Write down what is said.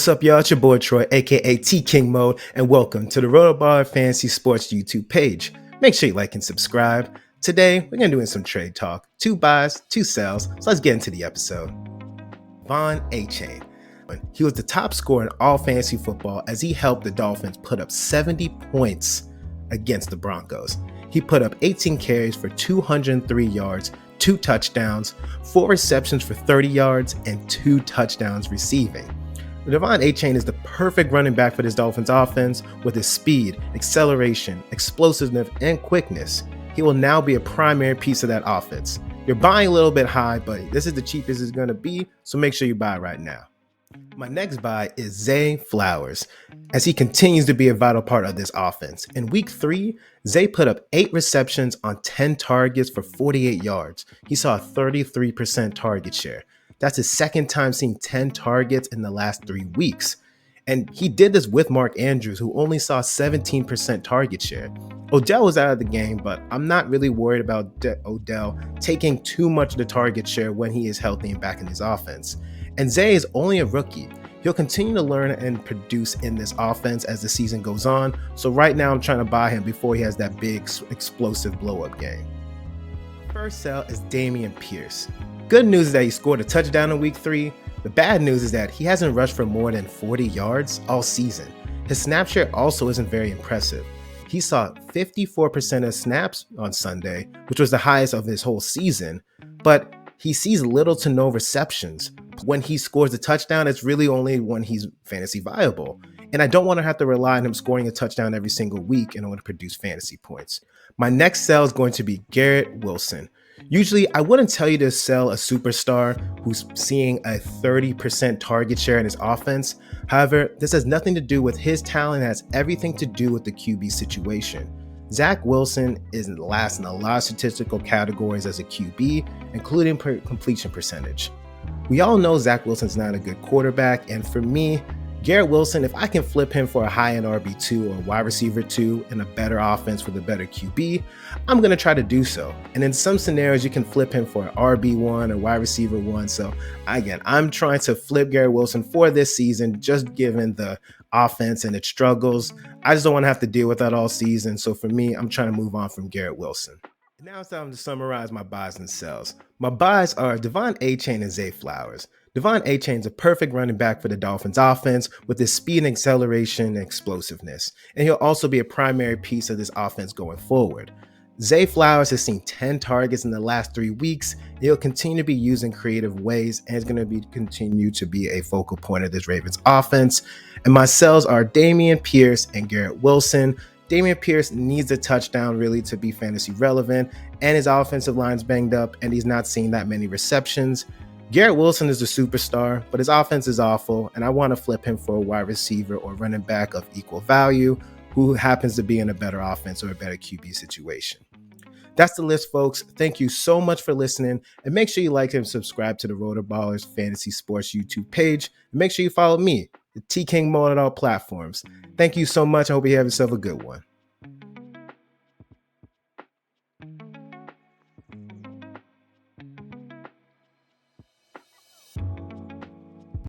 What's up, y'all? It's your boy Troy, aka T King Mode, and welcome to the RotoBaller Fantasy Sports YouTube page. Make sure you like and subscribe. Today, we're gonna do some trade talk. 2 buys, 2 sells. So let's get into the episode. Devon Achane. He was the top scorer in all fantasy football as he helped the Dolphins put up 70 points against the Broncos. He put up 18 carries for 203 yards, 2 touchdowns, 4 receptions for 30 yards, and 2 touchdowns receiving. Devon Achane is the perfect running back for this Dolphins offense with his speed, acceleration, explosiveness, and quickness. He will now be a primary piece of that offense. You're buying a little bit high, but this is the cheapest it's going to be, so make sure you buy right now. My next buy is Zay Flowers, as he continues to be a vital part of this offense. In week 3, Zay put up 8 receptions on 10 targets for 48 yards. He saw a 33% target share. That's his second time seeing 10 targets in the last 3 weeks. And he did this with Mark Andrews, who only saw 17% target share. Odell was out of the game, but I'm not really worried about Odell taking too much of the target share when he is healthy and back in his offense. And Zay is only a rookie. He'll continue to learn and produce in this offense as the season goes on. So right now I'm trying to buy him before he has that big explosive blow-up game. First sell is Damien Pierce. Good news is that he scored a touchdown in week 3. The bad news is that he hasn't rushed for more than 40 yards all season. His snap share also isn't very impressive. He saw 54% of snaps on Sunday, which was the highest of his whole season, but he sees little to no receptions. When he scores a touchdown, it's really only when he's fantasy viable. And I don't want to have to rely on him scoring a touchdown every single week in order to produce fantasy points. My next sell is going to be Garrett Wilson. Usually, I wouldn't tell you to sell a superstar who's seeing a 30% target share in his offense. However, this has nothing to do with his talent. It has everything to do with the QB situation. Zach Wilson is last in a lot of statistical categories as a QB, including completion percentage. We all know Zach Wilson's not a good quarterback, and for me, Garrett Wilson, if I can flip him for a high-end RB2 or wide receiver 2 and a better offense with a better QB, I'm going to try to do so. And in some scenarios, you can flip him for an RB1 or wide receiver 1. So again, I'm trying to flip Garrett Wilson for this season, just given the offense and its struggles. I just don't want to have to deal with that all season. So for me, I'm trying to move on from Garrett Wilson. Now it's time to summarize my buys and sells. My buys are Devon Achane and Zay Flowers. Devon Achane is a perfect running back for the Dolphins offense with his speed and acceleration and explosiveness. And he'll also be a primary piece of this offense going forward. Zay Flowers has seen 10 targets in the last 3 weeks. He'll continue to be used in creative ways and is going to continue to be a focal point of this Ravens offense. And my sells are Damien Pierce and Garrett Wilson. Damien Pierce needs a touchdown really to be fantasy relevant, and his offensive line's banged up and he's not seeing that many receptions. Garrett Wilson is a superstar, but his offense is awful, and I want to flip him for a wide receiver or running back of equal value who happens to be in a better offense or a better QB situation. That's the list, folks. Thank you so much for listening, and make sure you like and subscribe to the RotoBallers Fantasy Sports YouTube page, and make sure you follow me, the T King Mode, on all platforms. Thank you so much. I hope you have yourself a good one.